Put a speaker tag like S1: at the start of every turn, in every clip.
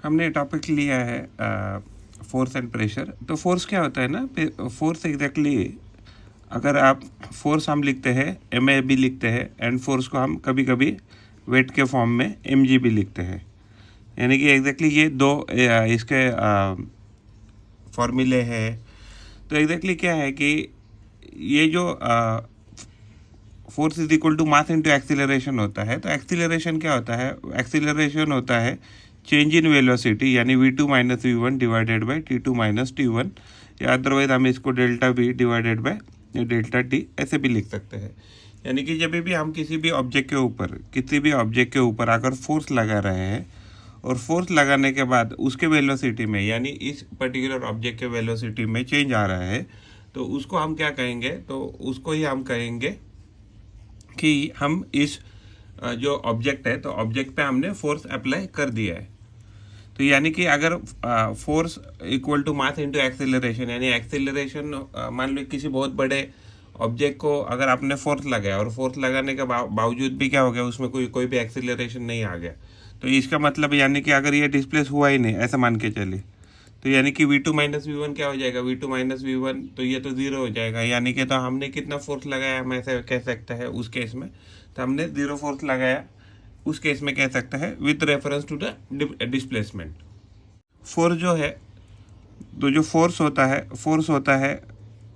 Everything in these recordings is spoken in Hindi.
S1: हमने टॉपिक लिया है फोर्स एंड प्रेशर। तो फोर्स क्या होता है ना, फोर्स एग्जैक्टली अगर आप फोर्स हम लिखते हैं एम ए भी लिखते हैं, एंड फोर्स को हम कभी कभी वेट के फॉर्म में एम जी भी लिखते हैं। यानी कि एग्जैक्टली ये दो इसके फॉर्मूले हैं। तो एग्जैक्टली क्या है कि ये जो force is equal to mass into acceleration होता है। तो एक्सीलरेशन क्या होता है, एक्सीलरेशन होता है चेंज इन वेलोसिटी, यानी v2 minus v1 divided by t2 minus t1, या अदरवाइज हम इसको delta v divided by delta t ऐसे भी लिख सकते हैं। यानी कि जब भी हम किसी भी ऑब्जेक्ट के ऊपर अगर फोर्स लगा रहे हैं और फोर्स लगाने के बाद उसके वेलोसिटी में, यानी इस पर्टिकुलर ऑब्जेक्ट के वेलोसिटी में चेंज आ रहा है, तो उसको हम क्या कहेंगे, तो उसको ही हम कहेंगे कि हम इस जो ऑब्जेक्ट है, तो ऑब्जेक्ट पे हमने फोर्स अप्लाई कर दिया है। तो यानी कि अगर force equal to mass into acceleration, यानी एक्सेलरेशन मान लो किसी बहुत बड़े ऑब्जेक्ट को अगर आपने फोर्स लगाया और फोर्स लगाने के बावजूद भी क्या हो गया, उसमें कोई भी एक्सेलरेशन नहीं आ गया, तो इसका मतलब यानी कि अगर ये डिस्प्लेस हुआ ही नहीं, ऐसा मान के चलिए, तो यानी कि v2 माइनस वी क्या हो जाएगा, v2 माइनस वी, तो ये तो ज़ीरो हो जाएगा। यानी कि तो हमने कितना फोर्स लगाया हम ऐसे कह सकते हैं उस केस में, तो हमने ज़ीरो फोर्स लगाया उस केस में कह सकते हैं with reference to the displacement. Force जो है, तो जो फोर्स होता है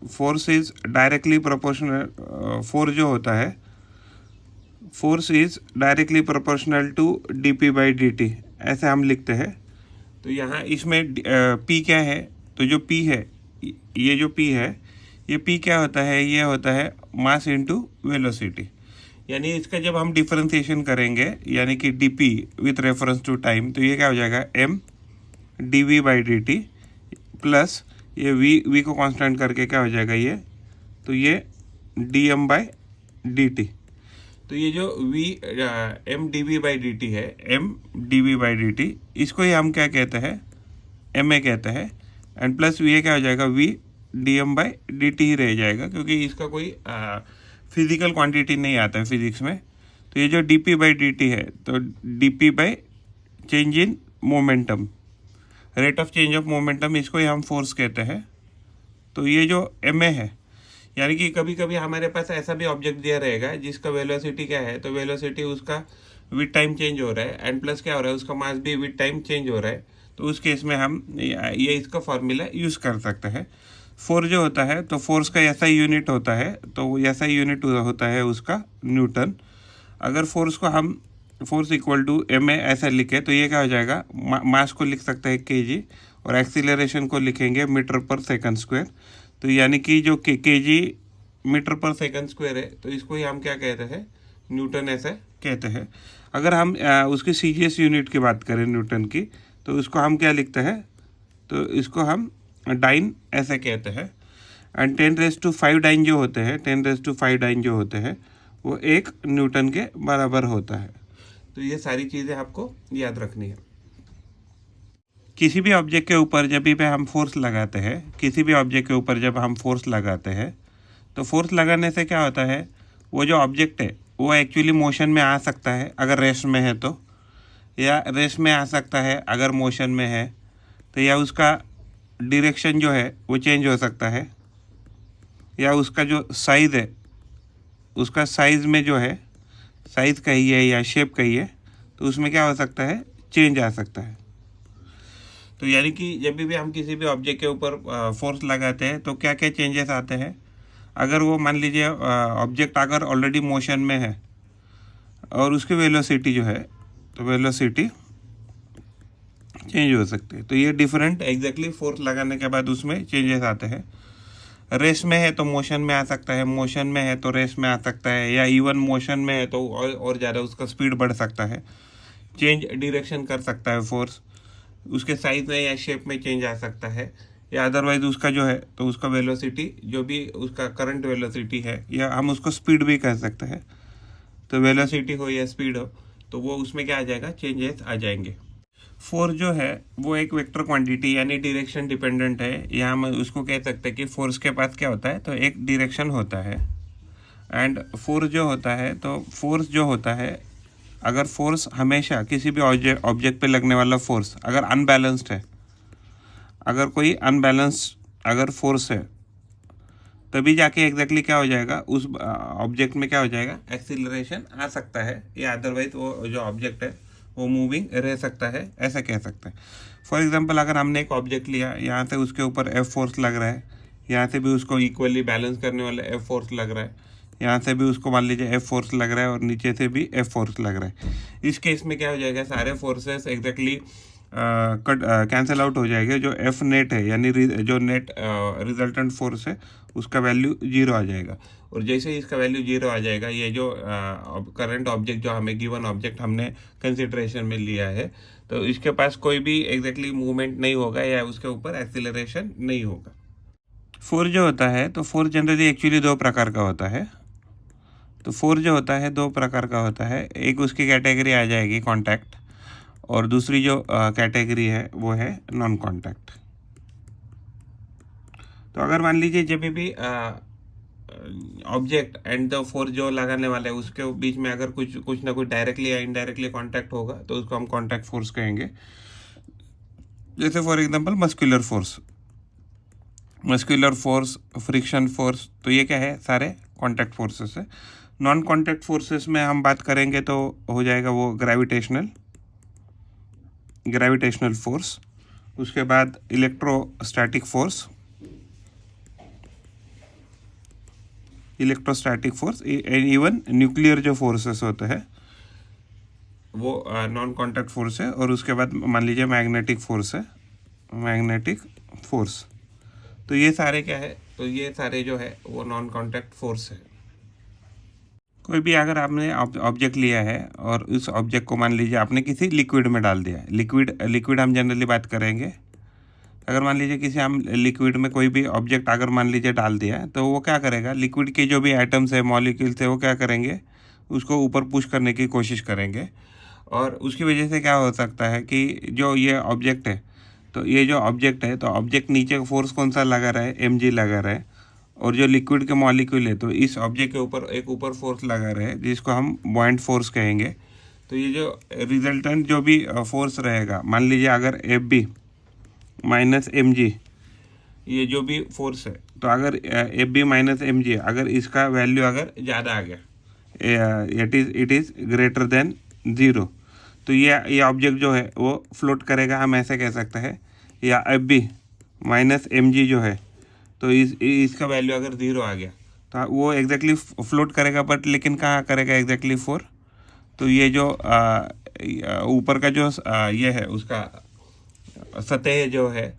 S1: force is directly proportional, force is directly proportional to dp by dt, ऐसे हम लिखते हैं। तो यहाँ इसमें p क्या है, तो जो p है, ये जो p है, ये p क्या होता है, ये होता है मास इनटू वेलोसिटी। यानी इसका जब हम डिफरेंशिएशन करेंगे, यानी कि dp with reference to time, तो ये क्या हो जाएगा m dv by dt plus ये v को कांस्टेंट करके क्या हो जाएगा ये, तो ये dm बाई dt। तो ये जो m dv बाई dt है, m dv बाई dt, इसको ही हम क्या कहते हैं, ma कहते हैं, एंड प्लस ये क्या हो जाएगा, v dm बाई dt ही रह जाएगा, क्योंकि इसका कोई फिजिकल क्वांटिटी नहीं आता है फिजिक्स में। तो ये जो dp बाई dt है, तो dp by change in momentum, rate of change of momentum, इसको ही हम फोर्स कहते हैं। तो ये जो ma है, यानी कि कभी कभी हमारे पास ऐसा भी ऑब्जेक्ट दिया रहेगा जिसका वेलोसिटी क्या है, तो वेलोसिटी उसका विद टाइम चेंज हो रहा है, एंड प्लस क्या हो रहा है, उसका मास भी विद टाइम चेंज हो रहा है। तो उस केस में हम ये इसका फॉर्मूला यूज़ कर सकते हैं। फोर्स जो होता है, तो फोर्स का ऐसा यूनिट होता है, तो ऐसा यूनिट होता है उसका न्यूटन। अगर फोर्स को हम फोर्स इक्वल टू ma ऐसा लिखे, तो ये क्या हो जाएगा, मास को लिख सकते हैं kg, और एक्सीलरेशन को लिखेंगे मीटर पर सेकंड स्क्वायर। तो यानी कि जो kg मीटर पर सेकंड स्क्वायर है, तो इसको ही हम क्या कहते हैं, न्यूटन ऐसे कहते हैं। अगर हम उसकी CGS यूनिट की बात करें न्यूटन की, तो उसको हम क्या लिखते हैं, तो इसको हम डाइन ऐसे कहते हैं। एंड 10⁵ डाइन जो होते हैं, 10⁵ डाइन जो होते हैं, वो 1 न्यूटन के बराबर होता है। तो ये सारी चीज़ें आपको याद रखनी है। किसी भी ऑब्जेक्ट के ऊपर जब भी हम फोर्स लगाते हैं, तो फोर्स लगाने से क्या होता है, वो जो ऑब्जेक्ट है वो एक्चुअली मोशन में आ सकता है अगर रेस्ट में है तो, या रेस्ट में आ सकता है अगर मोशन में है तो, या उसका डायरेक्शन जो है वो चेंज हो सकता है, या उसका जो साइज़ है, उसका साइज़ में जो है, साइज़ कहिए या शेप कहिए, तो उसमें क्या हो सकता है, चेंज आ सकता है। तो यानी कि जब भी हम किसी भी ऑब्जेक्ट के ऊपर फोर्स लगाते हैं, तो क्या क्या चेंजेस आते हैं। अगर वो मान लीजिए ऑब्जेक्ट अगर ऑलरेडी मोशन में है और उसकी वेलोसिटी जो है, तो वेलोसिटी चेंज हो सकती है। तो ये डिफरेंट एग्जैक्टली फोर्स लगाने के बाद उसमें चेंजेस आते हैं। रेस्ट में है तो मोशन में आ सकता है, मोशन में है तो रेस्ट में आ सकता है, या इवन मोशन में है तो और ज़्यादा उसका स्पीड बढ़ सकता है, चेंज डायरेक्शन कर सकता है फोर्स, उसके साइज में या शेप में चेंज आ सकता है, या अदरवाइज उसका जो है, तो उसका वेलोसिटी जो भी उसका करंट वेलोसिटी है, या हम उसको स्पीड भी कह सकते हैं। तो वेलोसिटी हो या स्पीड हो, तो वो उसमें क्या आ जाएगा, चेंजेस आ जाएंगे। फोर्स जो है वो एक वेक्टर क्वांटिटी यानी डायरेक्शन डिपेंडेंट है, या हम उसको कह सकते हैं कि फोर्स के पास क्या होता है, तो एक डायरेक्शन होता है। एंड फोर्स जो होता है, तो फोर्स जो होता है अगर फोर्स हमेशा किसी भी ऑब्जेक्ट पे लगने वाला फोर्स अगर अनबैलेंस्ड है, अगर कोई अनबैलेंस्ड अगर फोर्स है, तभी जाके एग्जैक्टली क्या हो जाएगा, उस ऑब्जेक्ट में क्या हो जाएगा, एक्सीलरेशन आ सकता है, या अदरवाइज वो जो ऑब्जेक्ट है वो मूविंग रह सकता है, ऐसा कह सकते हैं। फॉर एग्जांपल अगर हमने एक ऑब्जेक्ट लिया, यहाँ से उसके ऊपर एफ फोर्स लग रहा है, यहाँ से भी उसको इक्वली बैलेंस करने वाला एफ फोर्स लग रहा है, यहाँ से भी उसको मान लीजिए एफ फोर्स लग रहा है, और नीचे से भी एफ फोर्स लग रहा है। इस केस में क्या हो जाएगा, सारे फोर्सेस एग्जैक्टली कैंसिल आउट हो जाएंगे। जो एफ नेट है यानी जो नेट रिजल्टेंट फोर्स है उसका वैल्यू 0 आ जाएगा। और जैसे ही इसका वैल्यू 0 आ जाएगा, ये जो करंट ऑब्जेक्ट जो हमें गिवन ऑब्जेक्ट हमने कंसिडरेशन में लिया है, तो इसके पास कोई भी एग्जैक्टली मूवमेंट नहीं होगा या उसके ऊपर एक्सीलरेशन नहीं होगा। फोर्स जो होता है, तो फोर्स जनरली एक्चुअली दो प्रकार का होता है। तो फोर्स जो होता है दो प्रकार का होता है। एक उसकी कैटेगरी आ जाएगी कांटेक्ट, और दूसरी जो कैटेगरी है वो है नॉन कांटेक्ट। तो अगर मान लीजिए जब भी ऑब्जेक्ट एंड द फोर्स जो लगाने वाले हैं उसके बीच में अगर कुछ ना कुछ डायरेक्टली या इनडायरेक्टली कांटेक्ट होगा, तो उसको हम कांटेक्ट फोर्स कहेंगे। जैसे for example muscular force, friction force, तो ये क्या है, सारे कांटेक्ट फोर्सेस है। नॉन कांटेक्ट फोर्सेस में हम बात करेंगे तो हो जाएगा वो ग्रेविटेशनल फोर्स, उसके बाद इलेक्ट्रोस्टैटिक फोर्स, इवन न्यूक्लियर जो फोर्सेस होते हैं वो नॉन कांटेक्ट फोर्स है। और उसके बाद मान लीजिए मैग्नेटिक फोर्स। तो ये सारे क्या है, तो ये सारे जो है वो नॉन कांटेक्ट फोर्स है। कोई भी अगर आपने ऑब्जेक्ट लिया है और उस ऑब्जेक्ट को मान लीजिए आपने किसी लिक्विड में डाल दिया, लिक्विड हम जनरली बात करेंगे। अगर मान लीजिए किसी हम लिक्विड में कोई भी ऑब्जेक्ट अगर मान लीजिए डाल दिया, तो वो क्या करेगा, लिक्विड के जो भी एटम्स है, मॉलिक्यूल्स है, वो क्या करेंगे, उसको ऊपर पुश करने की कोशिश करेंगे। और उसकी वजह से क्या हो सकता है कि जो ये ऑब्जेक्ट है, तो ये जो ऑब्जेक्ट है, तो ऑब्जेक्ट नीचे फोर्स कौन सा लगा रहा है, mg लगा रहा है। और जो लिक्विड के मॉलिक्यूल है, तो इस ऑब्जेक्ट के ऊपर एक फोर्स लगा रहे हैं जिसको हम बॉइंट फोर्स कहेंगे। तो ये जो रिजल्टेंट जो भी फोर्स रहेगा, मान लीजिए अगर F B minus M G, ये जो भी फोर्स है, तो अगर F B minus M G अगर इसका वैल्यू अगर ज़्यादा आ गया, इट इज़ ग्रेटर देन 0, तो ये ऑब्जेक्ट जो है वो फ्लोट करेगा, हम ऐसे कह सकते हैं। या F B minus M G जो है, तो इसका वैल्यू अगर 0 आ गया, तो वो एग्जैक्टली फ्लोट करेगा, बट लेकिन कहाँ करेगा एग्जैक्टली 4। तो ये जो ऊपर का जो ये है उसका सतह जो है,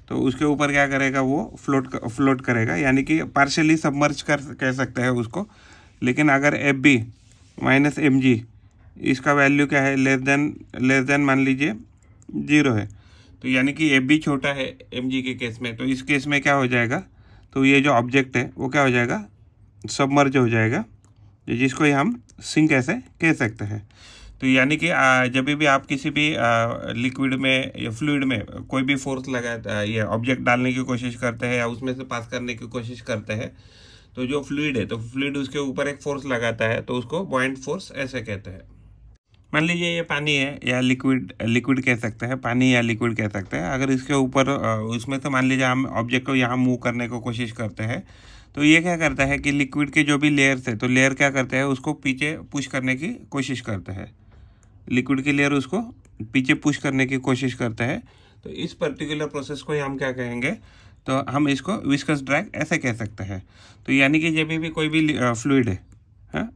S1: तो उसके ऊपर क्या करेगा, वो फ्लोट करेगा, यानी कि पार्शियली सबमर्ज कह सकते हैं उसको। लेकिन अगर F B minus M G इसका वैल्यू क्या है, लेस देन मान लीजिए 0 है, तो यानी कि एफ बी छोटा है एम जी के केस में, तो इस केस में क्या हो जाएगा, तो ये जो ऑब्जेक्ट है वो क्या हो जाएगा, सबमर्ज हो जाएगा, जिसको हम सिंक ऐसे कह सकते हैं। तो यानी कि जब भी आप किसी भी लिक्विड में या फ्लूइड में कोई भी फोर्स लगा ये ऑब्जेक्ट डालने की कोशिश करते हैं या उसमें से पास करने की कोशिश करते हैं, तो जो फ्लूइड है, तो फ्लूइड उसके ऊपर एक फोर्स लगाता है, तो उसको बॉइंट फोर्स ऐसे कहते हैं। मान लीजिए ये पानी है या लिक्विड कह सकते हैं, पानी या लिक्विड कह सकते हैं। अगर इसके ऊपर उसमें से मान लीजिए हम ऑब्जेक्ट को यहाँ मूव करने की कोशिश करते हैं, तो ये क्या करता है कि लिक्विड के जो भी लेयर्स है, तो लेयर क्या करते हैं, उसको पीछे पुश करने की कोशिश करते हैं। लिक्विड की लेयर उसको पीछे पुश करने की कोशिश करते हैं। तो इस पर्टिकुलर प्रोसेस को हम क्या कहेंगे, तो हम इसको विस्कस ड्रैग ऐसे कह सकते हैं। तो यानी कि जब भी कोई भी फ्लूइड है, हाँ,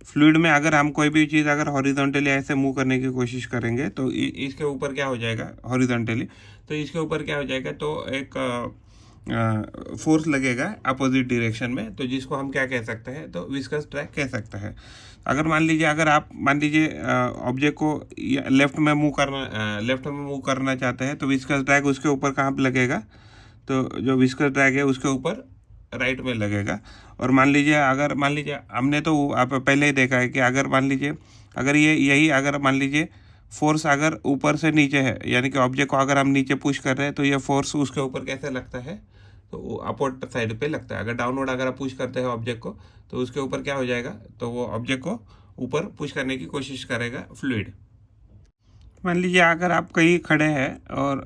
S1: फ्लूइड में अगर हम कोई भी चीज़ अगर हॉरिजॉन्टली ऐसे मूव करने की कोशिश करेंगे, तो इसके ऊपर क्या हो जाएगा, हॉरिजॉन्टली, तो इसके ऊपर क्या हो जाएगा, तो एक फोर्स लगेगा अपोजिट डायरेक्शन में, तो जिसको हम क्या कह सकते हैं, तो विस्कस ड्रैग कह सकते हैं। अगर मान लीजिए ऑब्जेक्ट को लेफ्ट में मूव करना चाहते हैं, तो विस्कस ड्रैग उसके ऊपर कहाँ पे लगेगा, तो जो विस्कस ड्रैग है उसके ऊपर राइट में लगेगा। और मान लीजिए हमने तो आप पहले ही देखा है कि अगर मान लीजिए अगर मान लीजिए फोर्स अगर ऊपर से नीचे है, यानी कि ऑब्जेक्ट को अगर हम नीचे पुश कर रहे हैं, तो ये फोर्स उसके ऊपर कैसे लगता है, तो वो अपवर्ड साइड पे लगता है। अगर डाउनवर्ड अगर आप पुश करते हैं ऑब्जेक्ट को, तो उसके ऊपर क्या हो जाएगा, तो वो ऑब्जेक्ट को ऊपर पुश करने की कोशिश करेगा फ्लूइड। मान लीजिए अगर आप कहीं खड़े हैं और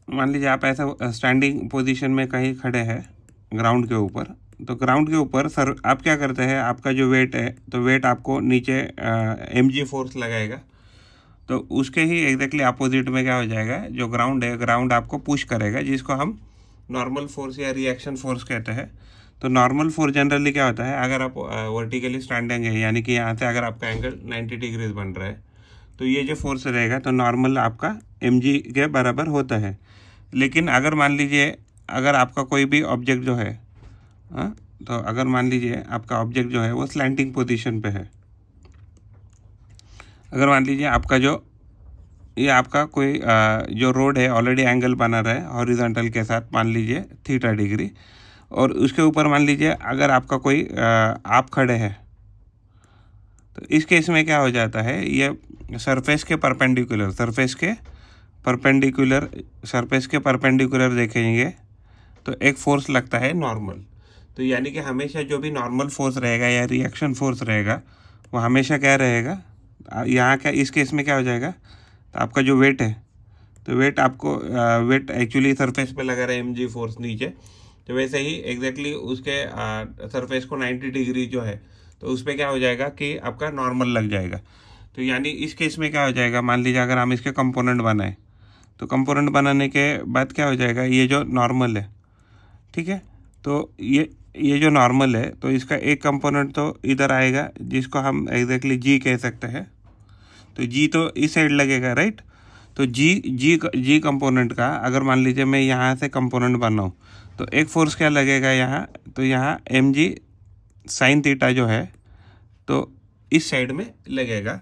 S1: मान लीजिए आप ऐसा स्टैंडिंग पोजीशन में कहीं खड़े हैं ग्राउंड के ऊपर, तो ग्राउंड के ऊपर सर आप क्या करते हैं, आपका जो वेट है तो वेट आपको नीचे mg फोर्स लगाएगा, तो उसके ही एग्जैक्टली अपोजिट में क्या हो जाएगा, जो ग्राउंड है ग्राउंड आपको पुश करेगा, जिसको हम नॉर्मल फोर्स या रिएक्शन फोर्स कहते हैं। तो नॉर्मल फोर्स जनरली क्या होता है, अगर आप वर्टिकली स्टैंडिंग है यानी कि यहाँ से अगर आपका एंगल 90 डिग्रीज बन रहा है तो ये जो फोर्स रहेगा तो नॉर्मल आपका mg के बराबर होता है। लेकिन अगर मान लीजिए अगर आपका कोई भी ऑब्जेक्ट जो है तो अगर मान लीजिए आपका ऑब्जेक्ट जो है वो स्लैंटिंग पोजीशन पे है, अगर मान लीजिए आपका जो ये आपका कोई जो रोड है ऑलरेडी एंगल बना रहा है हॉरिजॉन्टल के साथ, मान लीजिए थीटा डिग्री, और उसके ऊपर मान लीजिए अगर आपका कोई आप खड़े हैं, तो इस केस में क्या हो जाता है, ये सरफेस के परपेंडिकुलर देखेंगे तो एक फोर्स लगता है नॉर्मल। तो यानी कि हमेशा जो भी नॉर्मल फोर्स रहेगा या रिएक्शन फोर्स रहेगा वो हमेशा क्या रहेगा, यहाँ क्या इस केस में क्या हो जाएगा, तो आपका जो वेट है तो वेट आपको वेट एक्चुअली सरफेस पे लगा रहा है mg फोर्स नीचे, तो वैसे ही एग्जैक्टली उसके सरफेस को 90 डिग्री जो है तो उस पर क्या हो जाएगा कि आपका नॉर्मल लग जाएगा। तो यानी इस केस में क्या हो जाएगा, मान लीजिए अगर हम इसके कंपोनेंट बनाए तो कंपोनेंट बनाने के बाद क्या हो जाएगा, ये जो नॉर्मल है, ठीक है, तो ये जो नॉर्मल है तो इसका एक कंपोनेंट तो इधर आएगा जिसको हम एग्जैक्टली जी कह सकते हैं, तो जी तो इस साइड लगेगा, राइट। तो जी कंपोनेंट का अगर मान लीजिए मैं यहाँ से कंपोनेंट बनाऊँ तो एक फोर्स क्या लगेगा यहाँ, तो यहाँ mg साइन थीटा जो है तो इस साइड में लगेगा।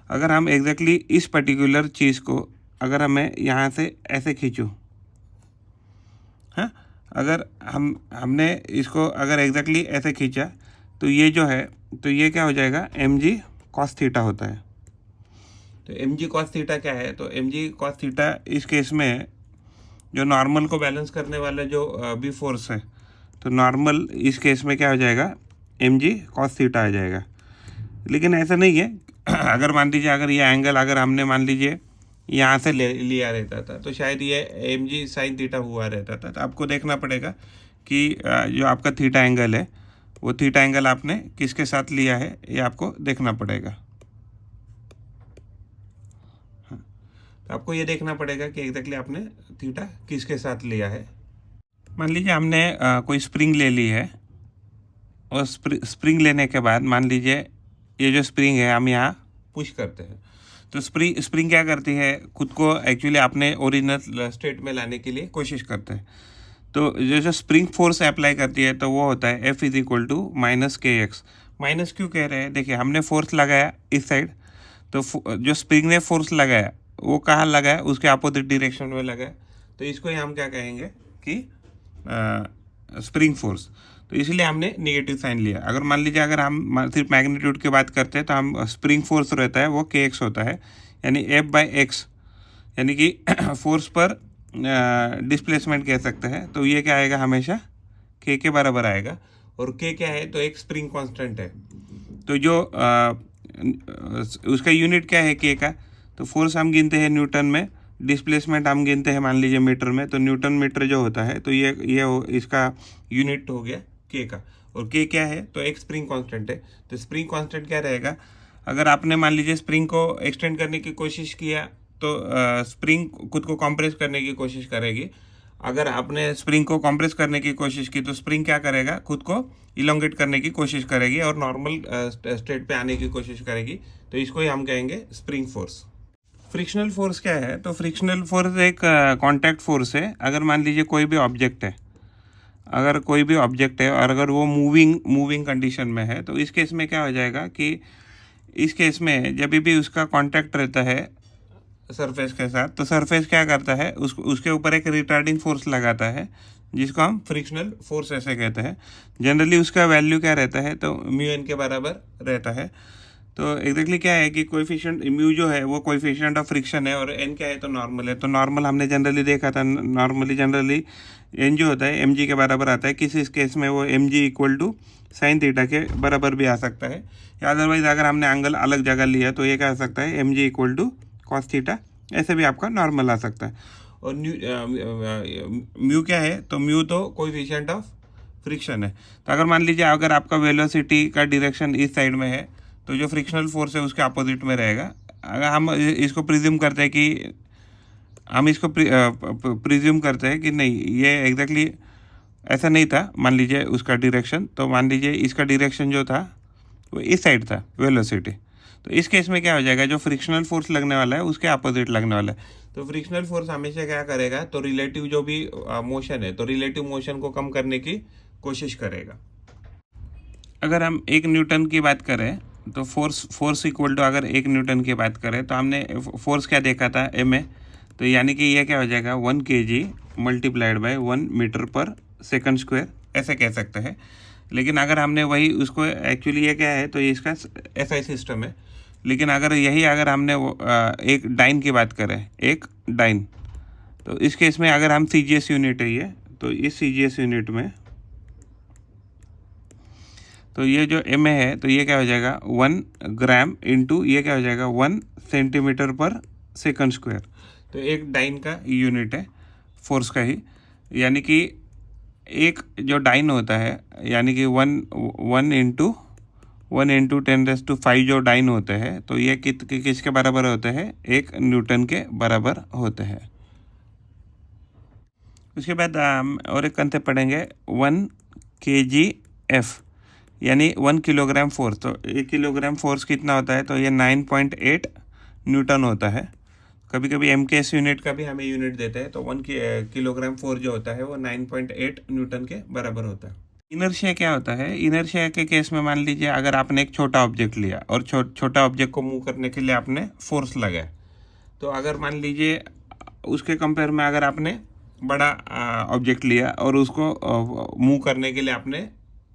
S1: अगर हम एग्जैक्टली इस पर्टिकुलर चीज़ को अगर हमें यहाँ से ऐसे खींचूँ, हाँ, अगर हमने इसको अगर एग्जैक्टली ऐसे खींचा तो ये जो है तो ये क्या हो जाएगा, mg cos थीटा होता है। तो mg cos थीटा क्या है, तो mg cos थीटा इस केस में जो नॉर्मल को बैलेंस करने वाला जो भी फोर्स है, तो नॉर्मल इस केस में क्या हो जाएगा, mg cos थीटा आ जाएगा। लेकिन ऐसा नहीं है अगर मान लीजिए अगर ये एंगल अगर हमने मान लीजिए यहाँ से लिया रहता था तो शायद ये mg साइन थीटा हुआ रहता था। तो आपको देखना पड़ेगा कि जो आपका थीटा एंगल है वो थीटा एंगल आपने किसके साथ लिया है, ये आपको देखना पड़ेगा। हाँ, तो आपको ये देखना पड़ेगा कि एग्जैक्टली आपने थीटा किसके साथ लिया है। मान लीजिए हमने कोई स्प्रिंग ले ली है, और स्प्रिंग लेने के बाद मान लीजिए ये जो स्प्रिंग है हम यहाँ पुश करते हैं, तो स्प्रिंग क्या करती है, खुद को एक्चुअली अपने ओरिजिनल स्टेट में लाने के लिए कोशिश करते हैं। तो जो स्प्रिंग फोर्स अप्लाई करती है तो वो होता है F is equal to minus kx। Minus क्यों कह रहे हैं, देखिए हमने फोर्स लगाया इस साइड, तो जो स्प्रिंग ने फोर्स लगाया वो कहाँ लगाया, उसके अपोजिट डायरेक्शन में लगाया, तो इसको ही हम क्या कहेंगे कि स्प्रिंग फोर्स। तो इसलिए हमने नेगेटिव साइन लिया। अगर मान लीजिए अगर हम सिर्फ मैग्नीट्यूड की बात करते हैं तो हम स्प्रिंग फोर्स रहता है वो kx होता है, यानी F/x, यानी कि फोर्स पर डिस्प्लेसमेंट कह सकते हैं। तो ये क्या आएगा, हमेशा k के बराबर आएगा, और k क्या है, तो एक स्प्रिंग कांस्टेंट है। तो जो उसका यूनिट क्या है k का, तो फोर्स हम गिनते हैं न्यूटन में, डिस्प्लेसमेंट हम गिनते हैं मान लीजिए मीटर में, तो न्यूटन मीटर जो होता है तो ये इसका यूनिट हो गया k का। और k क्या है, तो एक स्प्रिंग कांस्टेंट है। तो स्प्रिंग कांस्टेंट क्या रहेगा, अगर आपने मान लीजिए स्प्रिंग को एक्सटेंड करने की कोशिश किया तो स्प्रिंग खुद को कंप्रेस करने की कोशिश करेगी। अगर आपने स्प्रिंग को कंप्रेस करने की कोशिश की तो स्प्रिंग क्या करेगा, खुद को इलोंगेट करने की कोशिश करेगी और नॉर्मल स्टेट पे आने की कोशिश करेगी। तो इसको ही हम कहेंगे स्प्रिंग फोर्स। फ्रिक्शनल फोर्स क्या है, तो फ्रिक्शनल फोर्स एक कांटेक्ट फोर्स है। अगर मान लीजिए कोई भी ऑब्जेक्ट है, और अगर वो मूविंग कंडीशन में है, तो इस केस में क्या हो जाएगा कि इस केस में जब भी उसका कांटेक्ट रहता है सरफेस के साथ, तो सरफेस क्या करता है, उसके ऊपर एक रिटार्डिंग फोर्स लगाता है, जिसको हम फ्रिक्शनल फोर्स ऐसे कहते हैं। जनरली उसका वैल्यू क्या रहता है, तो μn के बराबर रहता है। तो एग्जैक्टली क्या है कि कोएफिशिएंट म्यू जो है वो कोएफिशिएंट ऑफ फ्रिक्शन है, और n क्या है, तो नॉर्मल है। तो नॉर्मल हमने जनरली देखा था, जनरली n जो होता है mg के बराबर आता है। किस इस केस में वो mg equal to sine theta के बराबर भी आ सकता है, या अदरवाइज अगर हमने एंगल अलग जगह लिया तो ये क्या आ सकता है mg equal to cos theta, ऐसे भी आपका नॉर्मल आ सकता है। और म्यू क्या है, तो म्यू तो कोएफिशिएंट ऑफ फ्रिक्शन है। तो अगर मान लीजिए अगर आपका वेलोसिटी का डायरेक्शन इस साइड में है तो जो फ्रिक्शनल फोर्स है उसके अपोजिट में रहेगा। अगर हम इसको प्रिज्यूम करते हैं कि प्रिज्यूम करते हैं कि नहीं ये एग्जैक्टली ऐसा नहीं था, मान लीजिए उसका डायरेक्शन, तो मान लीजिए इसका डायरेक्शन जो था वो इस साइड था वेलोसिटी, तो इस केस में क्या हो जाएगा, जो फ्रिक्शनल फोर्स लगने वाला है उसके अपोजिट लगने वाला है। तो फ्रिक्शनल फोर्स हमेशा क्या करेगा, तो रिलेटिव जो भी मोशन है तो रिलेटिव मोशन को कम करने की कोशिश करेगा। अगर हम 1 न्यूटन की बात करें तो फोर्स इक्वल टू, अगर 1 न्यूटन की बात करें तो हमने फोर्स क्या देखा था एम ए, तो यानी कि ये क्या हो जाएगा 1 kg मल्टीप्लाइड बाय 1 मीटर पर सेकंड स्क्वायर, ऐसे कह सकते हैं। लेकिन अगर हमने वही उसको एक्चुअली ये क्या है, तो ये इसका SI सिस्टम है। लेकिन अगर हमने एक डाइन की बात करें, एक डाइन, तो इस केस में अगर हम CGS यूनिट है ये, तो इस CGS यूनिट में तो ये जो MA है तो ये क्या हो जाएगा 1 ग्राम इंटू ये क्या हो जाएगा 1 सेंटीमीटर पर सेकंड स्क्वायर। तो एक डाइन का यूनिट है फोर्स का ही, यानी कि एक जो डाइन होता है यानी कि 1 इंटू 10⁵ जो डाइन होते हैं तो ये किसके बराबर होते हैं, 1 न्यूटन के बराबर होते हैं। उसके बाद और एक कंसेप्ट पढ़ेंगे 1 kgf, यानी 1 किलोग्राम फोर्स। तो 1 किलोग्राम फोर्स कितना होता है, तो ये 9.8 न्यूटन होता है। कभी कभी MKS यूनिट का भी हमें यूनिट देते हैं, तो 1 किलोग्राम फोर्स जो होता है वो 9.8 न्यूटन के बराबर होता है। इनर्शिया क्या होता है, इनर्शिया के केस में मान लीजिए अगर आपने एक छोटा ऑब्जेक्ट लिया और छोटा ऑब्जेक्ट को मूव करने के लिए आपने फोर्स लगाया, तो अगर मान लीजिए उसके कंपेयर में अगर आपने बड़ा ऑब्जेक्ट लिया और उसको मूव करने के लिए आपने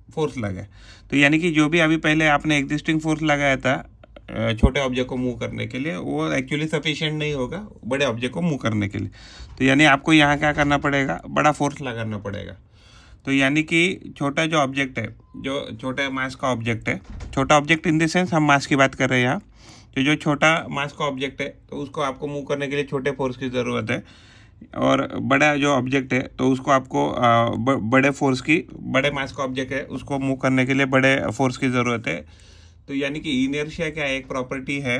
S1: फोर्स लगाया, तो यानी कि जो भी अभी पहले आपने एग्जिस्टिंग फोर्स लगाया था छोटे ऑब्जेक्ट को मूव करने के लिए, वो एक्चुअली सफिशिएंट नहीं होगा बड़े ऑब्जेक्ट को मूव करने के लिए। तो यानी आपको यहाँ क्या करना पड़ेगा, बड़ा फोर्स लगाना पड़ेगा। तो यानी कि छोटा जो ऑब्जेक्ट है, जो छोटे मास का ऑब्जेक्ट है, छोटा ऑब्जेक्ट इन द सेंस हम मास की बात कर रहे हैं यहाँ, तो जो छोटा मास का ऑब्जेक्ट है तो उसको आपको मूव करने के लिए छोटे फोर्स की ज़रूरत है, और बड़ा जो ऑब्जेक्ट है तो उसको आपको बड़े फोर्स की, बड़े मास का ऑब्जेक्ट है उसको मूव करने के लिए बड़े फोर्स की ज़रूरत है। तो यानी कि इनर्शिया क्या है, एक प्रॉपर्टी है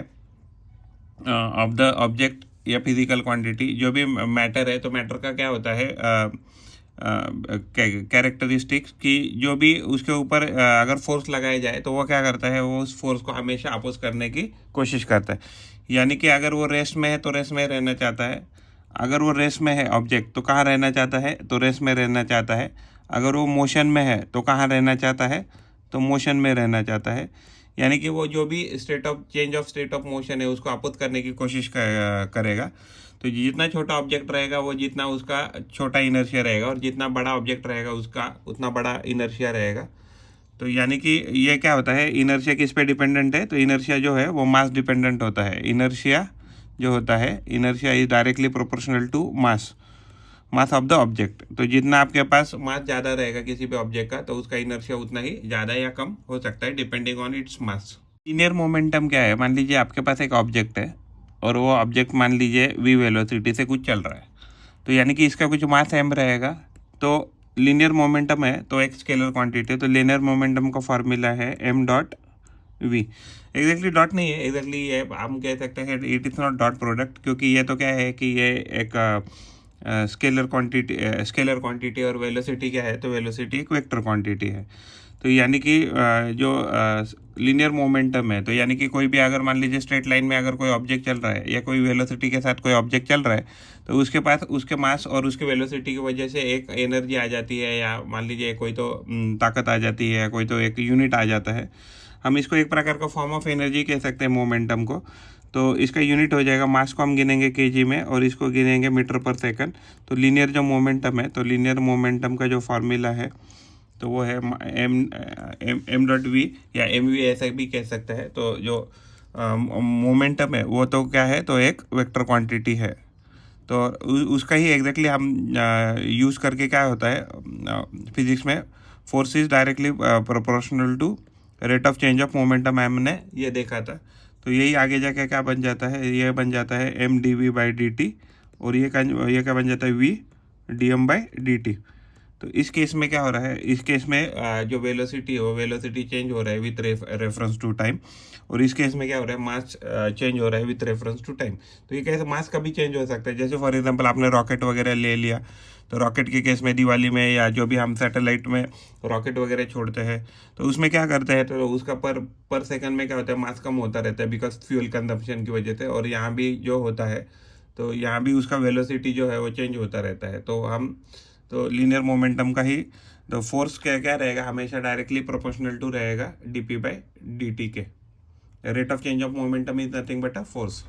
S1: ऑफ द ऑब्जेक्ट या फिजिकल क्वांटिटी। जो भी मैटर है तो मैटर का क्या होता है कैरेक्टरिस्टिक्स की, जो भी उसके ऊपर अगर फोर्स लगाया जाए तो वो क्या करता है, वो उस फोर्स को हमेशा अपोज करने की कोशिश करता है। यानी कि अगर वो रेस्ट में है तो रेस्ट में रहना चाहता है, अगर वो रेस्ट में है ऑब्जेक्ट तो कहाँ रहना चाहता है, तो रेस्ट में रहना चाहता है। अगर वो मोशन में है तो कहाँ रहना चाहता है, तो मोशन में रहना चाहता है। यानी कि वो जो भी change of state of motion है उसको अपोज करने की कोशिश करेगा। तो जितना छोटा ऑब्जेक्ट रहेगा वो जितना उसका छोटा इनर्शिया रहेगा, और जितना बड़ा ऑब्जेक्ट रहेगा उसका उतना बड़ा इनर्शिया रहेगा। तो यानी कि ये क्या होता है, इनर्शिया किस पे डिपेंडेंट है, तो इनर्शिया जो है वो मास डिपेंडेंट होता है। इनर्शिया जो होता है, inertia is directly proportional to mass of the object. तो जितना आपके पास मास ज़्यादा रहेगा किसी भी ऑब्जेक्ट का, तो उसका इनर्शिया उतना ही ज़्यादा या कम हो सकता है depending on its mass. Linear momentum क्या है, मान लीजिए आपके पास एक ऑब्जेक्ट है और वो ऑब्जेक्ट मान लीजिए v वेलोसिटी से कुछ चल रहा है, तो यानी कि इसका कुछ मास m रहेगा। तो लीनियर मोमेंटम है तो एक स्केलर क्वांटिटी है, तो लीनियर मोमेंटम का फॉर्मूला है m.v। एग्जैक्टली डॉट नहीं है, एग्जैक्टली ये हम कह सकते हैं it is not dot product, क्योंकि ये तो क्या है कि ये एक स्केलर क्वांटिटी और वेलोसिटी क्या है, तो वेलोसिटी एक वेक्टर क्वांटिटी है। तो यानी कि जो लीनियर मोमेंटम है, तो यानी कि कोई भी अगर मान लीजिए स्ट्रेट लाइन में अगर कोई ऑब्जेक्ट चल रहा है या कोई वेलोसिटी के साथ कोई ऑब्जेक्ट चल रहा है, तो उसके पास उसके मास और उसके वेलोसिटी की वजह से एक एनर्जी आ जाती है, या मान लीजिए कोई तो ताकत आ जाती है, कोई तो एक यूनिट आ जाता है। हम इसको एक प्रकार का फॉर्म ऑफ एनर्जी कह सकते हैं मोमेंटम को। तो इसका यूनिट हो जाएगा, मास को हम गिनेंगे kg में और इसको गिनेंगे मीटर पर सेकंड। तो लीनियर जो मोमेंटम है, तो लीनियर मोमेंटम का जो फार्मूला है तो वो है m.v या mv ऐसा भी कह सकते हैं। तो जो मोमेंटम है वो तो क्या है, तो एक वेक्टर क्वांटिटी है। तो उसका ही एग्जैक्टली हम यूज़ करके क्या होता है फिजिक्स में force is directly proportional to rate of change of momentum हमने ये देखा था। तो यही आगे जाके क्या बन जाता है, ये बन जाता है M D V by D T, और ये क्या बन जाता है V D M by D T. तो इस केस में क्या हो रहा है, इस केस में जो वेलोसिटी है वो वेलोसिटी चेंज हो रहा है विथ रेफरेंस टू टाइम, और इस केस में क्या हो रहा है, मास चेंज हो रहा है विथ रेफरेंस टू टाइम। तो ये कैसे मास कभी चेंज हो सकता है, जैसे फॉर एग्जांपल आपने रॉकेट वगैरह ले लिया, तो रॉकेट के केस में दिवाली में या जो भी हम सैटेलाइट में रॉकेट वगैरह छोड़ते हैं, तो उसमें क्या करते हैं, तो उसका पर सेकंड में क्या होता है, मास कम होता रहता है बिकॉज फ्यूल कंजम्पशन की वजह से। और यहाँ भी जो होता है, तो यहाँ भी उसका वेलोसिटी जो है वो चेंज होता रहता है। तो लीनियर मोमेंटम का ही तो फोर्स क्या क्या रहेगा, हमेशा डायरेक्टली प्रोपोर्शनल टू रहेगा D P by D T के। Rate of change of momentum is nothing but a force.